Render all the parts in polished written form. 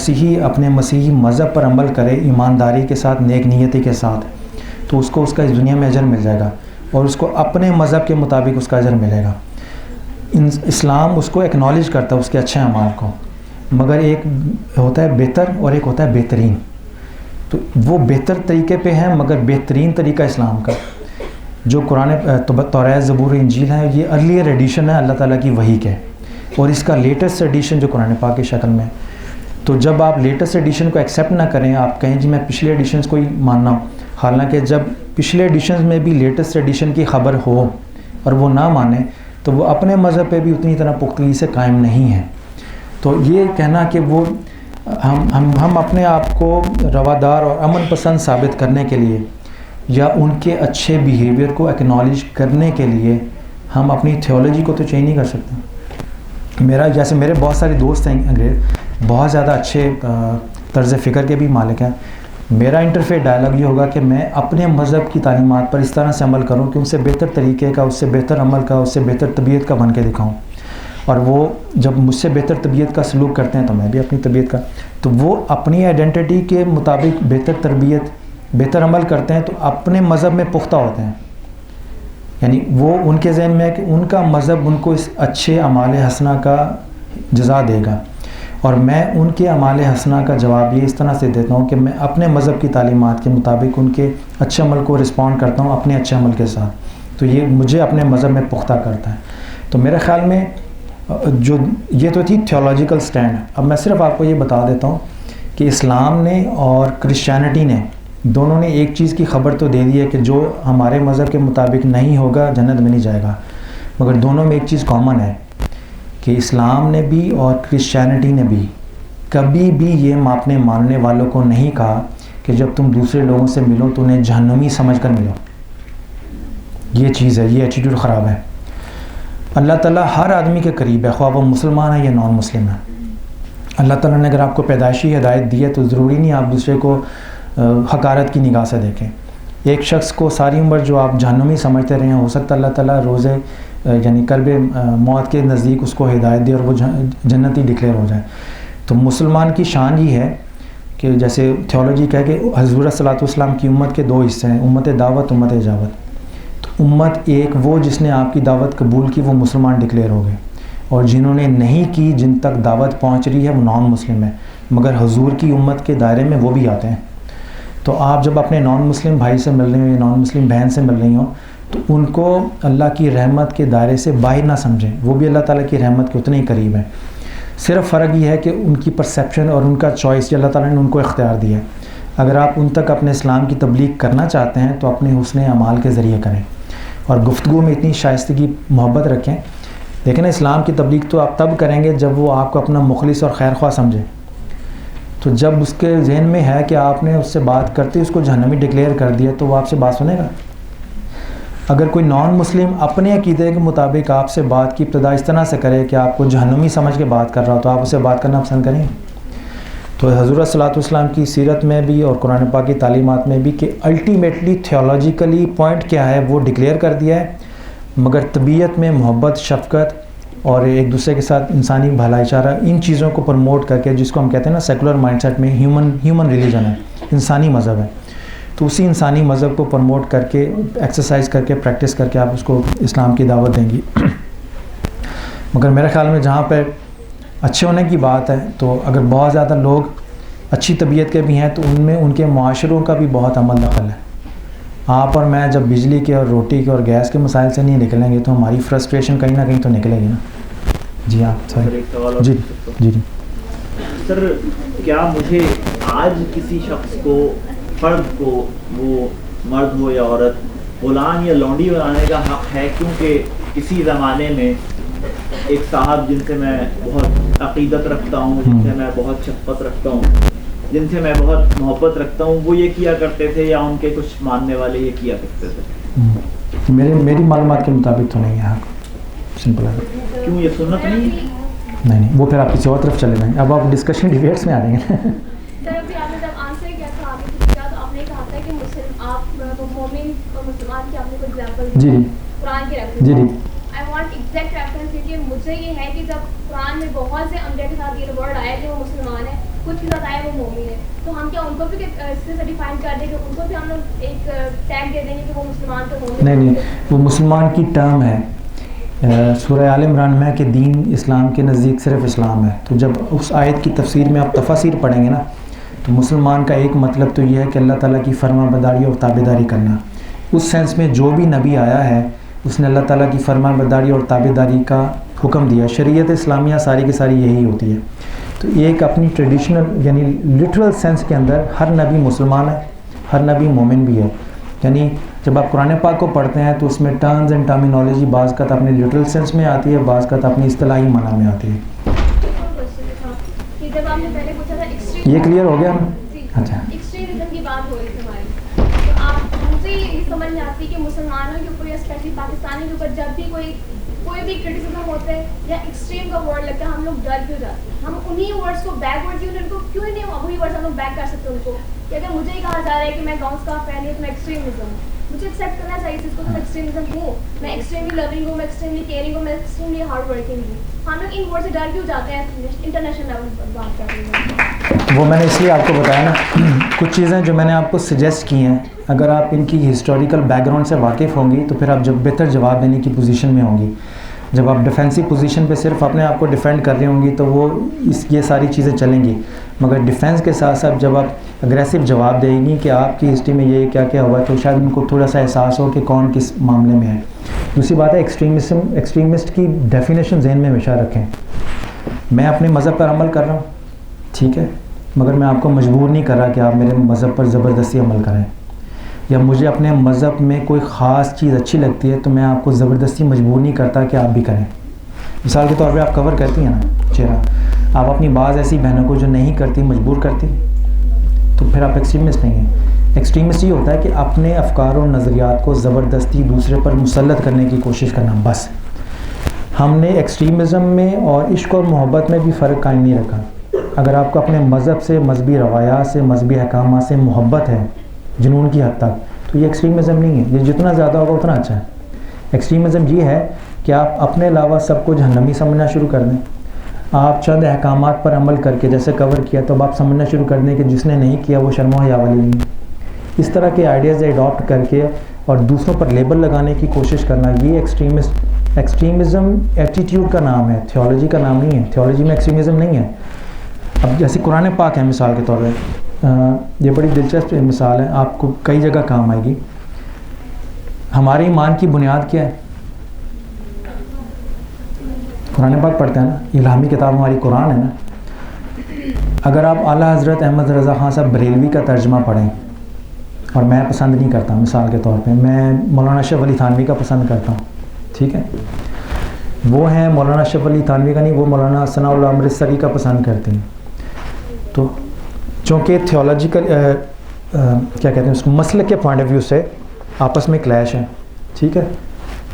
مسیحی اپنے مسیحی مذہب پر عمل کرے ایمانداری کے ساتھ، نیک نیتی کے ساتھ، تو اس کو اس کا اس دنیا میں اجر مل جائے گا، اور اس کو اپنے مذہب کے مطابق اس کا اجر ملے گا۔ اسلام اس کو ایکنالج کرتا ہے، اس کے اچھے اعمال کو، مگر ایک ہوتا ہے بہتر اور ایک ہوتا ہے بہترین۔ تو وہ بہتر طریقے پہ ہیں، مگر بہترین طریقہ اسلام کا جو قرآن توریت، زبور، انجیل ہے، یہ ارلیئر ایڈیشن ہے اللہ تعالیٰ کی وحی کے، اور اس کا لیٹسٹ ایڈیشن جو قرآن پاک کی شکل میں ہے۔ تو جب آپ لیٹسٹ ایڈیشن کو ایکسیپٹ نہ کریں، آپ کہیں جی میں پچھلے ایڈیشنز کو ہی ماننا ہوں، حالانکہ جب پچھلے ایڈیشنز میں بھی لیٹسٹ ایڈیشن کی خبر ہو اور وہ نہ مانیں تو وہ اپنے مذہب پہ بھی اتنی طرح پختگی سے قائم نہیں ہیں۔ تو یہ کہنا کہ وہ ہم اپنے آپ کو روادار اور امن پسند ثابت کرنے کے لیے یا ان کے اچھے بیہیویئر کو ایکنالج کرنے کے لیے ہم اپنی تھیولوجی کو تو چینج نہیں کر سکتے۔ جیسے میرے بہت سارے دوست ہیں انگریز، بہت زیادہ اچھے طرز فکر کے بھی مالک ہیں، میرا انٹرفیس ڈائلاگ یہ ہوگا کہ میں اپنے مذہب کی تعلیمات پر اس طرح سے عمل کروں کہ ان سے بہتر طریقے کا، اس سے بہتر عمل کا، اس سے بہتر طبیعت کا بن کے دکھاؤں، اور وہ جب مجھ سے بہتر طبیعت کا سلوک کرتے ہیں تو میں بھی اپنی طبیعت کا، تو وہ اپنی آئیڈینٹی کے مطابق بہتر تربیت، بہتر عمل کرتے ہیں تو اپنے مذہب میں پختہ ہوتے ہیں، یعنی وہ ان کے ذہن میں ہے کہ ان کا مذہب ان کو اس اچھے اعمال حسنہ کا جزا دے گا، اور میں ان کے اعمال حسنہ کا جواب یہ اس طرح سے دیتا ہوں کہ میں اپنے مذہب کی تعلیمات کے مطابق ان کے اچھے عمل کو رسپونڈ کرتا ہوں اپنے اچھے عمل کے ساتھ، تو یہ مجھے اپنے مذہب میں پختہ کرتا ہے۔ تو میرے خیال میں جو یہ تو تھی تھیولوجیکل سٹینڈ۔ اب میں صرف آپ کو یہ بتا دیتا ہوں کہ اسلام نے اور کرسچینٹی نے دونوں نے ایک چیز کی خبر تو دے دی ہے کہ جو ہمارے مذہب کے مطابق نہیں ہوگا جنت میں نہیں جائے گا، مگر دونوں میں ایک چیز کامن ہے کہ اسلام نے بھی اور کرسچینٹی نے بھی کبھی بھی یہ اپنے ماننے والوں کو نہیں کہا کہ جب تم دوسرے لوگوں سے ملو تو انہیں جہنمی سمجھ کر ملو۔ یہ چیز ہے، یہ ایٹیٹیوڈ خراب ہے۔ اللہ تعالیٰ ہر آدمی کے قریب ہے، خواہ وہ مسلمان ہے یا نان مسلم ہے۔ اللہ تعالیٰ نے اگر آپ کو پیدائشی ہدایت دی ہے تو ضروری نہیں آپ دوسرے کو حقارت کی نگاہ سے دیکھیں۔ ایک شخص کو ساری عمر جو آپ جہنمی سمجھتے رہے ہیں، ہو سکتا ہے اللہ تعالیٰ روزے یعنی قرب موت کے نزدیک اس کو ہدایت دے اور وہ جنتی ڈکلیئر ہو جائے۔ تو مسلمان کی شان یہ ہے کہ جیسے تھیولوجی کہہ کہ حضور صلی اللہ علیہ وسلم کی امت کے دو حصے ہیں، امت دعوت، امت اجابت۔ تو امت ایک وہ جس نے آپ کی دعوت قبول کی وہ مسلمان ڈکلیئر ہو گئے، اور جنہوں نے نہیں کی، جن تک دعوت پہنچ رہی ہے وہ نان مسلم ہے، مگر حضور کی امت کے دائرے میں وہ بھی آتے ہیں۔ تو آپ جب اپنے نان مسلم بھائی سے مل رہے ہوں یا نان مسلم بہن سے مل رہی ہوں تو ان کو اللہ کی رحمت کے دائرے سے باہر نہ سمجھیں، وہ بھی اللہ تعالیٰ کی رحمت کے اتنے ہی قریب ہیں۔ صرف فرق یہ ہے کہ ان کی پرسیپشن اور ان کا چوائس، اللہ تعالیٰ نے ان کو اختیار دیا ہے۔ اگر آپ ان تک اپنے اسلام کی تبلیغ کرنا چاہتے ہیں تو اپنے حسن اعمال کے ذریعے کریں، اور گفتگو میں اتنی شائستگی، محبت رکھیں۔ لیکن اسلام کی تبلیغ تو آپ تب کریں گے جب وہ آپ کو اپنا مخلص اور خیر خواہ سمجھے۔ تو جب اس کے ذہن میں ہے کہ آپ نے اس سے بات کرتے اس کو جہنمی ڈکلیئر کر دیا تو وہ آپ سے بات سنے گا۔ اگر کوئی نان مسلم اپنے عقیدے کے مطابق آپ سے بات کی ابتدا اس طرح سے کرے کہ آپ کو جہنمی سمجھ کے بات کر رہا ہو تو آپ اسے بات کرنا پسند کریں گے؟ تو حضور صلی اللہ علیہ وسلم کی سیرت میں بھی اور قرآن پاک کی تعلیمات میں بھی کہ الٹیمیٹلی تھیولوجیکلی پوائنٹ کیا ہے وہ ڈکلیئر کر دیا ہے، مگر طبیعت میں محبت، شفقت اور ایک دوسرے کے ساتھ انسانی بھلائی چارہ، ان چیزوں کو پروموٹ کر کے، جس کو ہم کہتے ہیں نا سیکولر مائنڈ سیٹ میں ہیومن ریلیجن ہے، انسانی مذہب ہے، تو اسی انسانی مذہب کو پروموٹ کر کے، ایکسرسائز کر کے، پریکٹس کر کے آپ اس کو اسلام کی دعوت دیں گی۔ مگر میرے خیال میں جہاں پہ اچھے ہونے کی بات ہے تو اگر بہت زیادہ لوگ اچھی طبیعت کے بھی ہیں تو ان میں ان کے معاشروں کا بھی بہت عمل دخل ہے۔ آپ اور میں جب بجلی کے اور روٹی کے اور گیس کے مسائل سے نہیں نکلیں گے تو ہماری فرسٹریشن کہیں نہ کہیں تو نکلے گی نا۔ جی ہاں جی جی جی سر، کیا مجھے آج کسی شخص کو، فرد کو، وہ مرد ہو یا عورت، غلام یا لونڈی بنانے کا حق ہے؟ کیونکہ کسی زمانے میں ایک صاحب جن سے میں بہت عقیدت رکھتا ہوں، جن سے میں بہت شفقت رکھتا ہوں، جن سے میں بہت محبت رکھتا ہوں، وہ یہ کیا کرتے تھے یا ان کے کچھ ماننے والے یہ کیا کرتے تھے؟ میری معلومات کے مطابق تو نہیں ہے، سمپل ہے۔ کیوں، یہ سنت نہیں؟ وہ پھر آپ کسی اور طرف چلے جائیں گے، اب آپ ڈسکشن ڈیبیٹس میں آ جائیں گے۔ سر ابھی آپ نے جب آنسر کیا تھا، آپ نے کیا تو آپ نے کہا تھا کہ مومن اور مسلمان کی آپ نے کوئی ایگزامپل جی قرآن کی ریفرنس جی جی آئی وانٹ ایگزیکٹ ریفرنس، کیونکہ مجھے یہ ہے کہ جب قرآن میں بہت سے انبیاء کے ساتھ یہ ورڈ آیا کہ وہ مسلمان ہے، کچھ کے ساتھ آئے وہ مومن ہے، تو ہم کیا ان کو بھی اس سے ڈیفائن کر دیں کہ ان کو بھی ہم لوگ ایک ٹیگ دے دیں گے کہ وہ مسلمان تو مومن؟ نہیں، وہ مسلمان کی ٹرم ہے. سورہ آل عمران میں کہ دین اسلام کے نزدیک صرف اسلام ہے. تو جب اس آیت کی تفسیر میں آپ تفاسیر پڑھیں گے نا، تو مسلمان کا ایک مطلب تو یہ ہے کہ اللہ تعالیٰ کی فرما برداری اور تابعداری کرنا. اس سینس میں جو بھی نبی آیا ہے اس نے اللہ تعالیٰ کی فرما برداری اور تابعداری کا حکم دیا. شریعت اسلامیہ ساری کی ساری یہی ہوتی ہے. تو ایک اپنی ٹریڈیشنل یعنی لٹرل سینس کے اندر ہر نبی مسلمان ہے، ہر نبی مومن بھی ہے. یعنی جب آپ قرآن پاک کو پڑھتے ہیں تو اس میں ٹرمز اینڈ ٹرمینالوجی بعض کا اپنے لٹرل سینس میں آتی ہے، بعض کا اپنی اصطلاحی معنی میں آتی ہے. یہ کلیئر ہو گیا نا؟ اچھا، ایکسٹریمزم کی بات ہو رہی تھی ہماری، تو آپ مجھے یہ سمجھ میں آتی ہے کہ مسلمانوں کے اوپر یا اسپیشلی پاکستانی کے اوپر جب بھی کوئی بھی کرٹیسزم ہوتا ہے یا ایکسٹریم کا ورڈ لگتا ہے، ہم لوگ ڈر کیوں جاتے ہیں؟ ہم انہی ورڈس کو بیک ورڈ ان کو کیوں نہیں وہی ورڈس ہم لوگ بیک کر سکتے ان کو؟ کہ اگر مجھے یہ کہا جا رہا ہے کہ میں گاؤنس کا فین ہوں تو میں ایکسٹریمزم ہوں، مجھے ایکسیپٹ کرنا چاہیے اس کو کہ میں ایکسٹریمزم ہوں، میں ایکسٹریملی لونگ ہوں، میں ایکسٹریملی کیئرنگ ہوں، میں ایکسٹریملی ہارڈ ورکنگ ہوں. ہم لوگ ان ورڈ سے ڈر کیوں جاتے ہیں انٹرنیشنل لیول پر بات کر رہے ہیں؟ وہ میں نے اس لیے آپ کو بتایا نا، کچھ چیزیں جو میں نے آپ کو سجیسٹ کی ہیں، اگر آپ ان کی ہسٹوریکل بیک گراؤنڈ سے واقف ہوں گی تو پھر آپ جب بہتر جواب دینے کی پوزیشن میں ہوں گی. جب آپ ڈیفینسو پوزیشن پہ صرف اپنے آپ کو ڈیفینڈ کر رہی ہوں گی تو وہ یہ ساری چیزیں چلیں گی، مگر ڈیفینس کے ساتھ ساتھ جب آپ اگریسو جواب دیں گی کہ آپ کی ہسٹری میں یہ کیا کیا ہوا تو شاید ان کو تھوڑا سا احساس ہو کہ کون کس معاملے میں ہے. دوسری بات ہے ایکسٹریمسٹ کی ڈیفینیشن ذہن میں ہمیشہ رکھیں. میں اپنے مذہب پر عمل کر رہا ہوں، ٹھیک ہے، مگر میں آپ کو مجبور نہیں کر رہا کہ آپ میرے مذہب پر زبردستی عمل کریں، یا مجھے اپنے مذہب میں کوئی خاص چیز اچھی لگتی ہے تو میں آپ کو زبردستی مجبور نہیں کرتا کہ آپ بھی کریں. مثال کے طور پہ آپ کور کرتی ہیں نا چہرہ، آپ اپنی بعض ایسی بہنوں کو جو نہیں کرتی مجبور کرتی، تو پھر آپ ایکسٹریمسٹ نہیں ہیں. ایکسٹریمسٹ یہ ہوتا ہے کہ اپنے افکار و نظریات کو زبردستی دوسرے پر مسلط کرنے کی کوشش کرنا. بس ہم نے ایکسٹریمزم میں اور عشق اور محبت میں بھی فرق قائم نہیں رکھا. اگر آپ کو اپنے مذہب سے، مذہبی روایات سے، مذہبی احکامات سے محبت ہے جنون کی حد تک، تو یہ ایکسٹریمزم نہیں ہے. یہ جتنا زیادہ ہوگا اتنا اچھا ہے. ایکسٹریمزم یہ ہے کہ آپ اپنے علاوہ سب کو جہنمی سمجھنا شروع کر دیں. آپ چند احکامات پر عمل کر کے جیسے کور کیا تو اب آپ سمجھنا شروع کر دیں کہ جس نے نہیں کیا وہ شرم و حیا والی نہیں. اس طرح کے آئیڈیاز اڈاپٹ کر کے اور دوسروں پر لیبل لگانے کی کوشش کرنا، یہ ایکسٹریمزم ایٹیٹیوڈ کا نام ہے، تھیولوجی کا نام نہیں ہے. تھیولوجی میں ایکسٹریمزم نہیں ہے. اب جیسے قرآن پاک ہے مثال کے طور پہ، یہ بڑی دلچسپ مثال ہے، آپ کو کئی جگہ کام آئے گی. ہمارے ایمان کی بنیاد کیا ہے؟ قرآن پاک پڑھتے ہیں نا، الہامی کتاب ہماری قرآن ہے نا. اگر آپ اعلیٰ حضرت احمد رضا خان صاحب بریلوی کا ترجمہ پڑھیں، اور میں پسند نہیں کرتا، مثال کے طور پہ میں مولانا اشرف علی تھانوی کا پسند کرتا ہوں، ٹھیک ہے، وہ ہیں مولانا اشرف علی تھانوی کا نہیں، وہ مولانا ثناء اللہ امرتسری کا پسند کرتے ہیں. تو چونکہ تھیولوجیکل کیا کہتے ہیں اس کو، مسلک کے پوائنٹ آف ویو سے آپس میں کلیش ہے، ٹھیک ہے.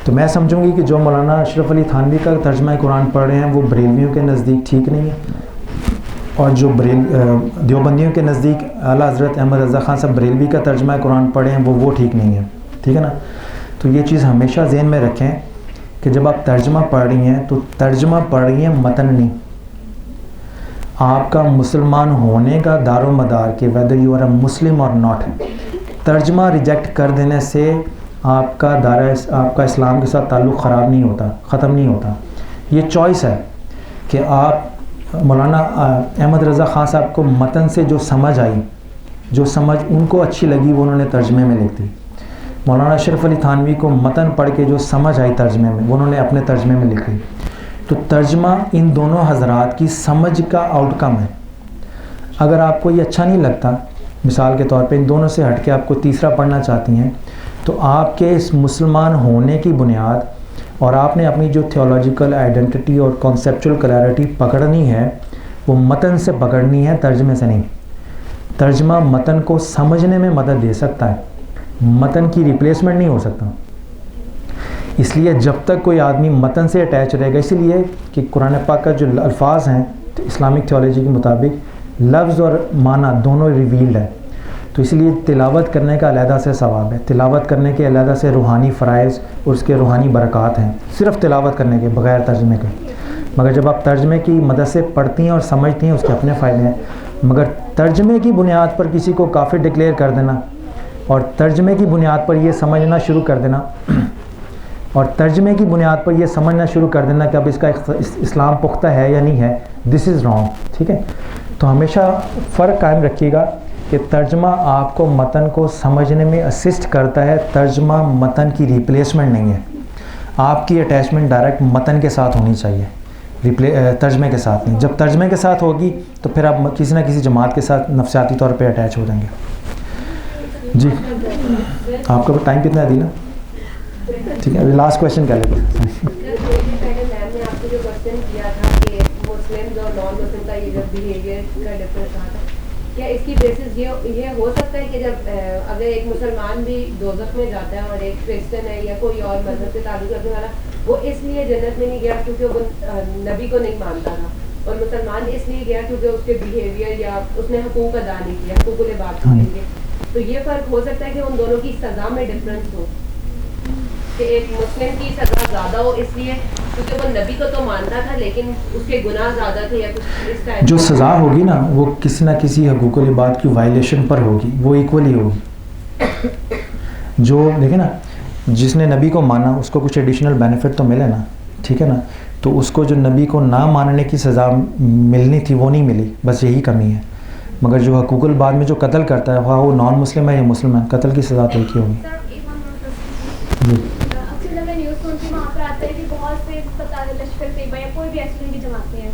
تو میں سمجھوں گی کہ جو مولانا اشرف علی تھانوی کا ترجمہ قرآن پڑھ رہے ہیں وہ بریلویوں کے نزدیک ٹھیک نہیں ہے، اور جو دیوبندیوں کے نزدیک اعلیٰ حضرت احمد رضا خان صاحب بریلوی کا ترجمہ قرآن پڑھے ہیں وہ ٹھیک نہیں ہے، ٹھیک ہے نا. تو یہ چیز ہمیشہ ذہن میں رکھیں کہ جب آپ ترجمہ پڑھ رہی ہیں تو ترجمہ پڑھ رہی ہیں، متن نہیں. آپ کا مسلمان ہونے کا دار و مدار کہ ویدر یو آر اے مسلم اور ناٹ، ترجمہ ریجیکٹ کر دینے سے آپ کا آپ کا اسلام کے ساتھ تعلق خراب نہیں ہوتا، ختم نہیں ہوتا. یہ چوائس ہے کہ آپ مولانا احمد رضا خان صاحب کو متن سے جو سمجھ آئی، جو سمجھ ان کو اچھی لگی وہ انہوں نے ترجمے میں لکھ دی. مولانا اشرف علی تھانوی کو متن پڑھ کے جو سمجھ آئی ترجمے میں وہ انہوں نے اپنے ترجمے میں لکھ دی. تو ترجمہ ان دونوں حضرات کی سمجھ کا آؤٹ کم ہے. اگر آپ کو یہ اچھا نہیں لگتا، مثال کے طور پہ ان دونوں سے ہٹ کے آپ کو تیسرا پڑھنا چاہتی ہیں، تو آپ کے اس مسلمان ہونے کی بنیاد اور آپ نے اپنی جو تھیولوجیکل آئیڈینٹی اور کانسیپچول کلیئرٹی پکڑنی ہے وہ متن سے پکڑنی ہے، ترجمے سے نہیں. ترجمہ متن کو سمجھنے میں مدد دے سکتا ہے، متن کی ریپلیسمنٹ نہیں ہو سکتا. اس لیے جب تک کوئی آدمی متن سے اٹیچ رہے گا، اسی لیے کہ قرآن پاک کا جو الفاظ ہیں اسلامک تھیولوجی کے مطابق لفظ اور معنی دونوں ریویلڈ ہے، تو اس لیے تلاوت کرنے کا علیحدہ سے ثواب ہے، تلاوت کرنے کے علیحدہ سے روحانی فرائض اور اس کے روحانی برکات ہیں، صرف تلاوت کرنے کے بغیر ترجمے کے. مگر جب آپ ترجمے کی مدد سے پڑھتی ہیں اور سمجھتی ہیں اس کے اپنے فائدے ہیں. مگر ترجمے کی بنیاد پر کسی کو کافر ڈکلیئر کر دینا اور ترجمے کی بنیاد پر یہ سمجھنا شروع کر دینا کہ اب اس کا اسلام پختہ ہے یا نہیں ہے، دس از رانگ. ٹھیک ہے، تو ہمیشہ فرق قائم رکھیے گا کہ ترجمہ آپ کو متن کو سمجھنے میں اسسٹ کرتا ہے، ترجمہ متن کی ریپلیسمنٹ نہیں ہے. آپ کی اٹیچمنٹ ڈائریکٹ متن کے ساتھ ہونی چاہیے، ترجمے کے ساتھ نہیں. جب ترجمے کے ساتھ ہوگی تو پھر آپ کسی نہ کسی جماعت کے ساتھ نفسیاتی طور پہ اٹیچ ہو جائیں گے. جی آپ کا ٹائم کتنا ہے دینا؟ ٹھیک ہے، لاسٹ کویشچن کیا لیتے ہیں. کیا اس کی بیسس یہ ہو سکتا ہے کہ جب اگر ایک مسلمان بھی دوزخ میں جاتا ہے اور ایک کرسچن ہے یا کوئی اور مذہب سے تعلق رکھنے والا، وہ اس لیے جنت میں نہیں گیا کیونکہ وہ نبی کو نہیں مانتا تھا، اور مسلمان اس لیے گیا کیونکہ اس کے بیہیویئر یا اس نے حقوق ادا نہیں کیا، حقوق العباد کریں گے. تو یہ فرق ہو سکتا ہے کہ ان دونوں کی سزا میں ڈفرینس ہو، کہ ایک مسلم کی سزا زیادہ ہو اس لیے کیونکہ وہ نبی کو تو مانتا تھا لیکن اس کے گناہ زیادہ تھے یا کچھ اس ٹائپ. جو سزا ہوگی نا وہ کسی نہ کسی حقوق العباد کی وائلیشن پر ہوگی، وہ ایکولی ہوگی. جو دیکھیں نا، جس نے نبی کو مانا اس کو کچھ ایڈیشنل بینیفٹ تو ملے نا، ٹھیک ہے نا. تو اس کو جو نبی کو نہ ماننے کی سزا ملنی تھی وہ نہیں ملی، بس یہی کمی ہے. مگر جو حقوق العباد میں جو قتل کرتا ہے وہ نان مسلم ہے یا مسلم ہے، قتل کی سزا تو ایک ہی ہوگی. جی لشکر طیبہ یا کوئی بھی ایسی کی جماعتیں ہیں،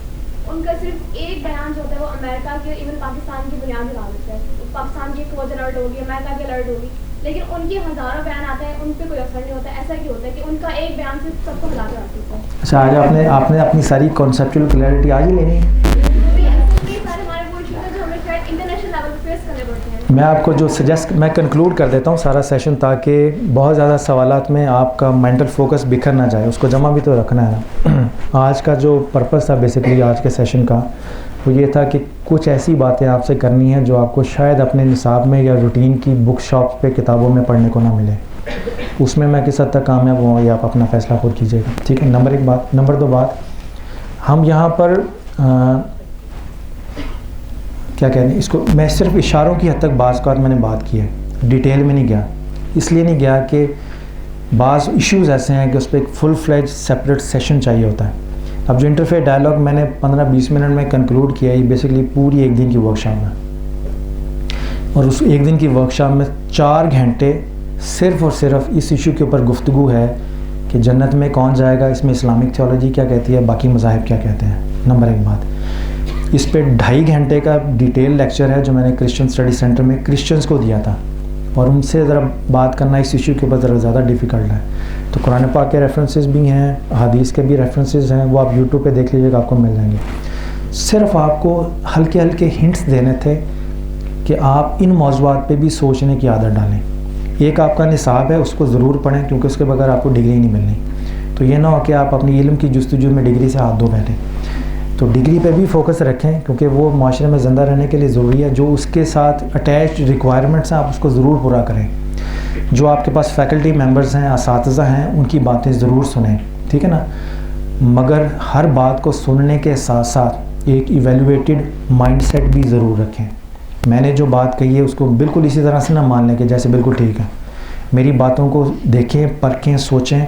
ان کا صرف ایک بیان جو ہوتا ہے وہ امریکہ کے ایون پاکستان کی بنیاد لگا دیتا ہے. پاکستان کی فوج الرٹ ہوگی، امریکہ کی الرٹ ہوگی، لیکن ان کے ہزاروں بیان آتے ہیں، ان پہ کوئی اثر نہیں ہوتا. ایسا کیوں ہوتا ہے کہ ان کا ایک بیان صرف سب کو ہلا کے رکھ دیتا ہے؟ اچھا، آج آپ نے اپنی ساری کانسیپچل کلیئرٹی آج ہی لینی ہے. میں آپ کو جو میں کنکلوڈ کر دیتا ہوں سارا سیشن تاکہ بہت زیادہ سوالات میں آپ کا مینٹل فوکس بکھر نہ جائے، اس کو جمع بھی تو رکھنا ہے نا. آج کا جو پرپس تھا بیسیکلی آج کے سیشن کا وہ یہ تھا کہ کچھ ایسی باتیں آپ سے کرنی ہیں جو آپ کو شاید اپنے نصاب میں یا روٹین کی بک شاپ پہ کتابوں میں پڑھنے کو نہ ملے. اس میں کس حد تک کامیاب ہوں یہ آپ اپنا فیصلہ خود کیجیے گا. ٹھیک ہے، نمبر 1 بات. نمبر 2 بات، ہم یہاں پر کیا کہتے ہیں اس کو، میں صرف اشاروں کی حد تک بعض اوقات میں نے بات کی ہے، ڈیٹیل میں نہیں گیا. اس لیے نہیں گیا کہ بعض ایشوز ایسے ہیں کہ اس پہ ایک فل فلیج سیپریٹ سیشن چاہیے ہوتا ہے. اب جو انٹرفیئر ڈائلاگ میں نے 15-20 منٹ میں کنکلوڈ کیا ہے، یہ بیسکلی پوری 1 دن کی ورکشاپ ہے، اور اس 1 دن کی ورکشاپ میں 4 گھنٹے صرف اور صرف اس ایشو کے اوپر گفتگو ہے کہ جنت میں کون جائے گا، اس میں اسلامک تھیولوجی کیا کہتی ہے، باقی مذاہب کیا کہتے ہیں. نمبر 1 بات. اس پہ 2.5 گھنٹے کا ڈیٹیل لیکچر ہے جو میں نے کرسچن اسٹڈی سینٹر میں کرسچنس کو دیا تھا، اور ان سے ذرا بات کرنا اس ایشو کے اوپر ذرا زیادہ ڈیفیکلٹ ہے. تو قرآن پاک کے ریفرنسز بھی ہیں، حدیث کے بھی ریفرنسز ہیں، وہ آپ یوٹیوب پہ دیکھ لیجیے گا، آپ کو مل جائیں گے. صرف آپ کو ہلکے ہلکے ہنٹس دینے تھے کہ آپ ان موضوعات پہ بھی سوچنے کی عادت ڈالیں. ایک آپ کا نصاب ہے، اس کو ضرور پڑھیں کیونکہ اس کے بغیر آپ کو ڈگری نہیں ملنی. تو یہ نہ ہو کہ آپ اپنی علم کی جستجو میں ڈگری سے ہاتھ دھو بیٹھیں. تو ڈگری پہ بھی فوکس رکھیں کیونکہ وہ معاشرے میں زندہ رہنے کے لیے ضروری ہے. جو اس کے ساتھ اٹیچ ریکوائرمنٹس ہیں آپ اس کو ضرور پورا کریں. جو آپ کے پاس فیکلٹی ممبرز ہیں، اساتذہ ہیں، ان کی باتیں ضرور سنیں، ٹھیک ہے نا. مگر ہر بات کو سننے کے ساتھ ساتھ ایک ایویلویٹڈ مائنڈ سیٹ بھی ضرور رکھیں. میں نے جو بات کہی ہے اس کو بالکل اسی طرح سے نہ مان لیں کہ جیسے بالکل ٹھیک ہے. میری باتوں کو دیکھیں، پرکھیں، سوچیں،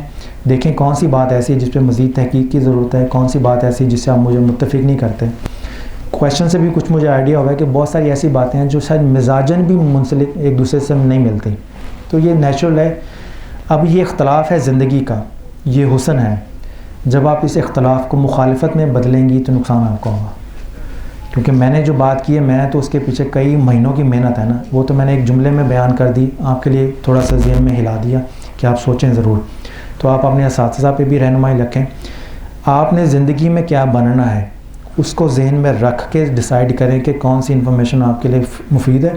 دیکھیں کون سی بات ایسی ہے جس پہ مزید تحقیق کی ضرورت ہے، کون سی بات ایسی جس سے آپ مجھے متفق نہیں کرتے. کویشچن سے بھی کچھ مجھے آئیڈیا ہوا ہے کہ بہت ساری ایسی باتیں ہیں جو شاید مزاجن بھی منسلک ایک دوسرے سے نہیں ملتی. تو یہ نیچرل ہے. اب یہ اختلاف ہے زندگی کا، یہ حسن ہے. جب آپ اس اختلاف کو مخالفت میں بدلیں گی تو نقصان آپ کو ہوگا. کیونکہ میں نے جو بات کی ہے، میں تو اس کے پیچھے کئی مہینوں کی محنت ہے نا، وہ تو میں نے ایک جملے میں بیان کر دی، آپ کے لیے تھوڑا سا ذہن میں ہلا دیا کہ آپ سوچیں ضرور. تو آپ اپنے اساتذہ پہ بھی رہنمائی رکھیں. آپ نے زندگی میں کیا بننا ہے اس کو ذہن میں رکھ کے ڈیسائیڈ کریں کہ کون سی انفارمیشن آپ کے لیے مفید ہے،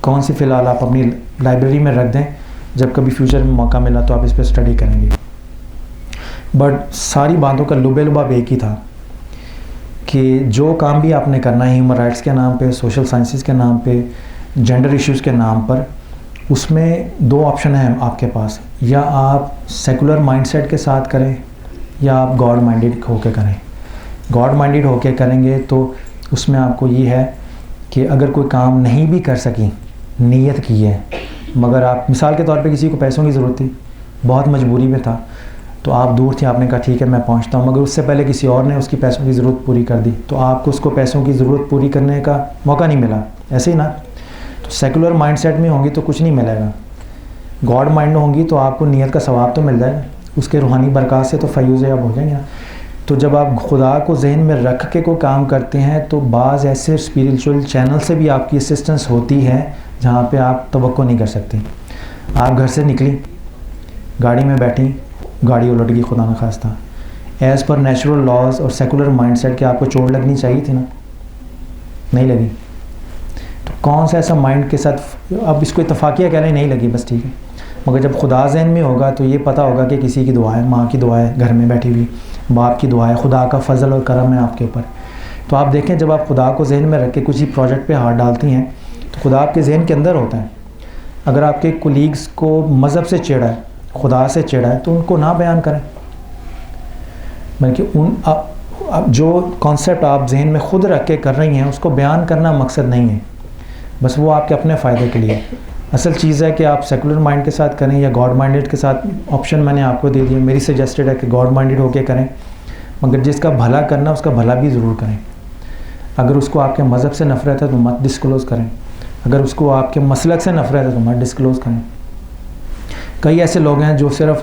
کون سی فی الحال آپ اپنی لائبریری میں رکھ دیں، جب کبھی فیوچر میں موقع ملا تو آپ اس پہ اسٹڈی کریں گے. بٹ ساری باتوں کا لباب ایک ہی تھا کہ جو کام بھی آپ نے کرنا ہے ہیومن رائٹس کے نام پہ، سوشل سائنسز کے نام پہ، جینڈر ایشوز کے نام پر، اس میں 2 آپشن ہیں آپ کے پاس. یا آپ سیکولر مائنڈ سیٹ کے ساتھ کریں یا آپ گاڈ مائنڈیڈ ہو کے کریں. گاڈ مائنڈیڈ ہو کے کریں گے تو اس میں آپ کو یہ ہے کہ اگر کوئی کام نہیں بھی کر سکی، نیت کی ہے، مگر آپ مثال کے طور پہ کسی کو پیسوں کی ضرورت تھی، بہت مجبوری میں تھا، تو آپ دور تھے، آپ نے کہا ٹھیک ہے میں پہنچتا ہوں، مگر اس سے پہلے کسی اور نے اس کی پیسوں کی ضرورت پوری کر دی، تو آپ کو اس کو پیسوں کی ضرورت پوری کرنے کا موقع نہیں ملا، ایسے ہی نا. تو سیکولر مائنڈ سیٹ میں ہوں گی تو کچھ نہیں ملے گا. گاڈ مائنڈ ہوں گی تو آپ کو نیت کا ثواب تو مل جائے گا، اس کے روحانی برکات سے تو فیوز یاب ہو جائیں گے نا. تو جب آپ خدا کو ذہن میں رکھ کے کوئی کام کرتے ہیں تو بعض ایسے اسپریچول چینل سے بھی آپ کی اسسٹنس ہوتی ہے جہاں پہ آپ توقع نہیں کر سکتے. آپ گھر سے نکلی، گاڑی میں بیٹھی، گاڑی الٹ گئی خدا نخواستہ، ایز پر نیچرل لاز اور سیکولر مائنڈ سیٹ کہ آپ کو چوٹ لگنی چاہیے تھی نا، نہیں لگی. تو کون سا ایسا مائنڈ کے ساتھ، اب اس کو اتفاقیہ کہہ رہے ہیں، نہیں لگی بس ٹھیک ہے. مگر جب خدا ذہن میں ہوگا تو یہ پتہ ہوگا کہ کسی کی دعا ہے، ماں کی دعا ہے گھر میں بیٹھی ہوئی، باپ کی دعا ہے، خدا کا فضل اور کرم ہے آپ کے اوپر. تو آپ دیکھیں جب آپ خدا کو ذہن میں رکھ کے کسی پروجیکٹ پہ ہاتھ ڈالتی ہیں تو خدا آپ کے ذہن کے اندر ہوتا ہے. اگر آپ کے کولیگز کو مذہب سے چیڑا ہے، خدا سے چیڑا ہے، تو ان کو نہ بیان کریں، بلکہ اب جو کانسیپٹ آپ ذہن میں خود رکھ کے کر رہی ہیں اس کو بیان کرنا مقصد نہیں ہے، بس وہ آپ کے اپنے فائدے کے لیے. اصل چیز ہے کہ آپ سیکولر مائنڈ کے ساتھ کریں یا گاڈ مائنڈیڈ کے ساتھ. آپشن میں نے آپ کو دے دیا، میری سجیسٹڈ ہے کہ گاڈ مائنڈیڈ ہو کے کریں، مگر جس کا بھلا کرنا اس کا بھلا بھی ضرور کریں. اگر اس کو آپ کے مذہب سے نفرت ہے تو مت ڈسکلوز کریں، اگر اس کو آپ کے مسلک سے نفرت ہے تو مت ڈسکلوز کریں. کئی ایسے لوگ ہیں جو صرف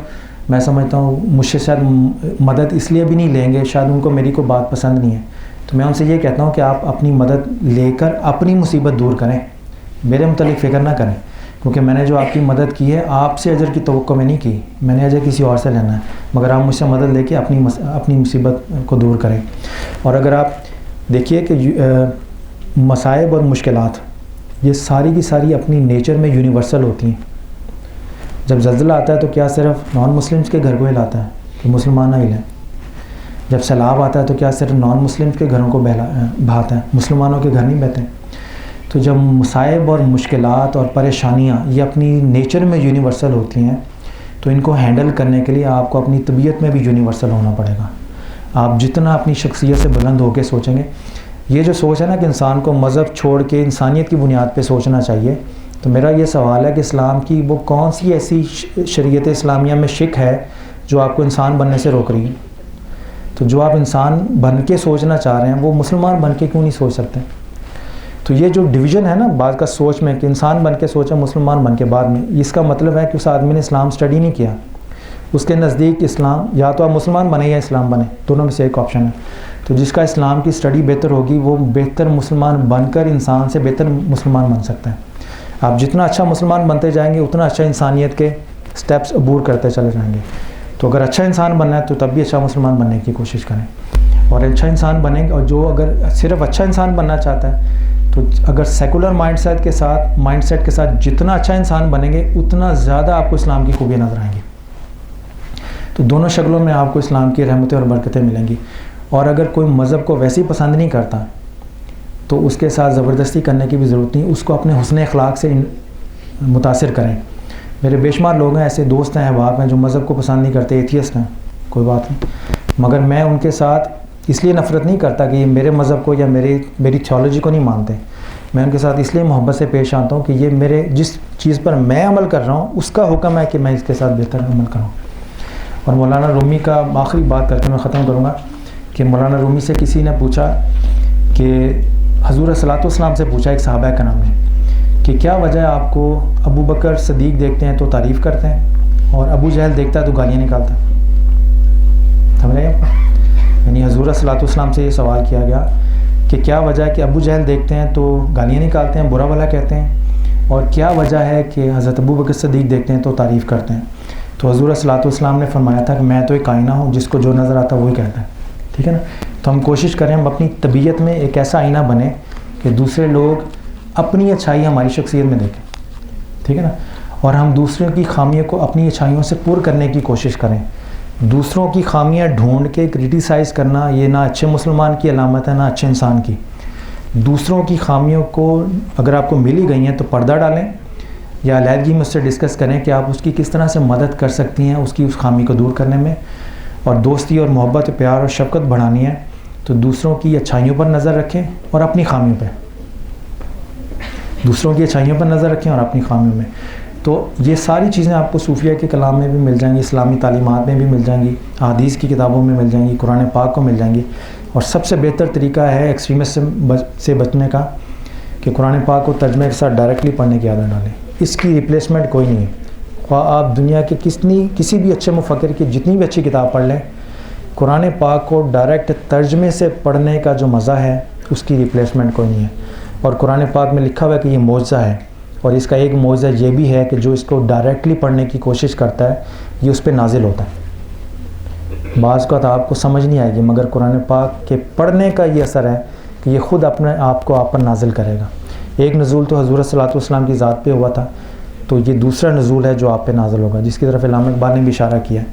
میں سمجھتا ہوں مجھ سے شاید مدد اس لیے بھی نہیں لیں گے، شاید ان کو میری کوئی بات پسند نہیں ہے، تو میں ان سے یہ کہتا ہوں کہ آپ اپنی مدد لے کر اپنی مصیبت دور کریں، میرے متعلق فکر نہ کریں، کیونکہ میں نے جو آپ کی مدد کی ہے آپ سے اجر کی توقع میں نہیں کی، میں نے اجر کسی اور سے لینا ہے. مگر آپ مجھ سے مدد لے کے اپنی مصیبت کو دور کریں. اور اگر آپ دیکھیے کہ مصائب اور مشکلات یہ ساری کی ساری اپنی نیچر میں یونیورسل ہوتی ہیں. جب زلزلہ آتا ہے تو کیا صرف نان مسلمس کے گھر کو ہلاتا ہے کہ مسلمان نہ ہلیں؟ جب سیلاب آتا ہے تو کیا صرف نان مسلمس کے گھروں کو بہاتا ہے، مسلمانوں کے گھر نہیں بہتے؟ تو جب مصائب اور مشکلات اور پریشانیاں یہ اپنی نیچر میں یونیورسل ہوتی ہیں تو ان کو ہینڈل کرنے کے لیے آپ کو اپنی طبیعت میں بھی یونیورسل ہونا پڑے گا. آپ جتنا اپنی شخصیت سے بلند ہو کے سوچیں گے، یہ جو سوچ ہے نا کہ انسان کو مذہب چھوڑ کے انسانیت کی بنیاد پہ سوچنا چاہیے، تو میرا یہ سوال ہے کہ اسلام کی وہ کون سی ایسی شریعت اسلامیہ میں شک ہے جو آپ کو انسان بننے سے روک رہی ہے؟ تو جو آپ انسان بن کے سوچنا چاہ رہے ہیں وہ مسلمان بن کے کیوں نہیں سوچ سکتے؟ تو یہ جو ڈویژن ہے نا بعض کا سوچ میں کہ انسان بن کے سوچا مسلمان بن کے بعد میں، اس کا مطلب ہے کہ اس آدمی نے اسلام سٹڈی نہیں کیا. اس کے نزدیک اسلام یا تو آپ مسلمان بنے یا اسلام بنے، دونوں میں سے ایک آپشن ہے. تو جس کا اسلام کی سٹڈی بہتر ہوگی وہ بہتر مسلمان بن کر انسان سے بہتر مسلمان بن سکتا ہے. آپ جتنا اچھا مسلمان بنتے جائیں گے اتنا اچھا انسانیت کے سٹیپس عبور کرتے چلے جائیں گے. تو اگر اچھا انسان بننا ہے تو تب بھی اچھا مسلمان بننے کی کوشش کریں، اور اچھا انسان بنیں گے. اور جو اگر صرف اچھا انسان بننا چاہتا ہے تو اگر سیکولر مائنڈ سیٹ کے ساتھ جتنا اچھا انسان بنیں گے اتنا زیادہ آپ کو اسلام کی خوبیاں نظر آئیں گی. تو دونوں شکلوں میں آپ کو اسلام کی رحمتیں اور برکتیں ملیں گی. اور اگر کوئی مذہب کو ویسے ہی پسند نہیں کرتا تو اس کے ساتھ زبردستی کرنے کی بھی ضرورت نہیں، اس کو اپنے حسن اخلاق سے متاثر کریں. میرے بے شمار لوگ ہیں، ایسے دوست ہیں، احباب ہیں جو مذہب کو پسند نہیں کرتے، ایتھیسٹ ہیں، کوئی بات نہیں، مگر میں ان کے ساتھ اس لیے نفرت نہیں کرتا کہ یہ میرے مذہب کو یا میری تھیولوجی کو نہیں مانتے. میں ان کے ساتھ اس لیے محبت سے پیش آتا ہوں کہ یہ میرے جس چیز پر میں عمل کر رہا ہوں اس کا حکم ہے کہ میں اس کے ساتھ بہتر عمل کروں. اور مولانا رومی کا آخری بات کر کے میں ختم کروں گا کہ مولانا رومی سے کسی نے پوچھا کہ حضور صلی اللہ علیہ وسلم سے پوچھا ایک صحابہ کرام نے کہ کیا وجہ ہے آپ کو ابو بکر صدیق دیکھتے ہیں تو تعریف کرتے ہیں اور ابو جہل دیکھتا ہے تو گالیاں نکالتا ہے؟ سمجھ رہے ہیں آپ؟ یعنی حضور صلی اللہ علیہ وسلم سے یہ سوال کیا گیا کہ کیا وجہ ہے کہ ابو جہل دیکھتے ہیں تو گالیاں نکالتے ہیں، برا بھلا کہتے ہیں، اور کیا وجہ ہے کہ حضرت ابو بکر صدیق دیکھتے ہیں تو تعریف کرتے ہیں؟ تو حضور صلی اللہ علیہ وسلم نے فرمایا تھا کہ میں تو ایک آئینہ ہوں، جس کو جو نظر آتا ہے وہی کہتا ہے. ٹھیک ہے نا؟ تو ہم کوشش کریں ہم اپنی طبیعت میں ایک ایسا آئینہ بنیں کہ دوسرے لوگ اپنی اچھائی ہماری شخصیت میں دیکھیں. ٹھیک ہے نا؟ اور ہم دوسروں کی خامیوں کو اپنی اچھائیوں سے پور کرنے کی کوشش کریں. دوسروں کی خامیاں ڈھونڈ کے کرٹیسائز کرنا یہ نہ اچھے مسلمان کی علامت ہے نہ اچھے انسان کی. دوسروں کی خامیوں کو اگر آپ کو ملی گئی ہیں تو پردہ ڈالیں یا علیحدگی میں اس سے ڈسکس کریں کہ آپ اس کی کس طرح سے مدد کر سکتی ہیں اس کی اس خامی کو دور کرنے میں. اور دوستی اور محبت، پیار اور شفقت بڑھانی ہے تو دوسروں کی اچھائیوں پر نظر رکھیں اور اپنی خامیوں پہ. دوسروں کی اچھائیوں پر نظر رکھیں اور اپنی خامیوں میں. تو یہ ساری چیزیں آپ کو صوفیہ کے کلام میں بھی مل جائیں گی, اسلامی تعلیمات میں بھی مل جائیں گی, احادیث کی کتابوں میں مل جائیں گی, قرآن پاک کو مل جائیں گی. اور سب سے بہتر طریقہ ہے ایکسٹریمسٹ سے بچنے کا کہ قرآن پاک کو ترجمے کے ساتھ ڈائریکٹلی پڑھنے کی عادت ڈالیں. اس کی ریپلیسمنٹ کوئی نہیں ہے. خواہ آپ دنیا کے کسی بھی اچھے مفکر کی جتنی بھی اچھی کتاب پڑھ لیں, قرآن پاک کو ڈائریکٹ ترجمے سے پڑھنے کا جو مزہ ہے اس کی ریپلیسمنٹ کوئی نہیں ہے. اور قرآن پاک میں لکھا ہوا ہے کہ یہ معجزہ ہے, اور اس کا ایک معجزہ یہ بھی ہے کہ جو اس کو ڈائریکٹلی پڑھنے کی کوشش کرتا ہے یہ اس پہ نازل ہوتا ہے. بعض کا تو آپ کو سمجھ نہیں آئے گی, مگر قرآن پاک کے پڑھنے کا یہ اثر ہے کہ یہ خود اپنے آپ کو آپ پر نازل کرے گا. ایک نزول تو حضور صلی اللہ علیہ وسلم کی ذات پہ ہوا تھا, تو یہ دوسرا نزول ہے جو آپ پہ نازل ہوگا, جس کی طرف علامہ اقبال نے بھی اشارہ کیا ہے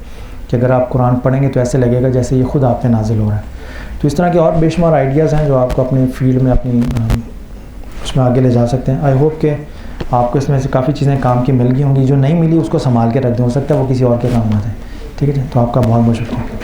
کہ اگر آپ قرآن پڑھیں گے تو ایسے لگے گا جیسے یہ خود آپ پہ نازل ہو رہا ہے. تو اس طرح کے اور بے شمار آئیڈیاز ہیں جو آپ کو اپنے فیلڈ میں اپنی اس میں آگے لے جا سکتے ہیں. آئی ہوپ کہ آپ کو اس میں سے کافی چیزیں کام کی مل گئی ہوں گی. جو نہیں ملی اس کو سنبھال کے رکھ دیں, ہو سکتا ہے وہ کسی اور کے کام آ جائیں. ٹھیک ہے جی, تو آپ کا بہت بہت شکریہ.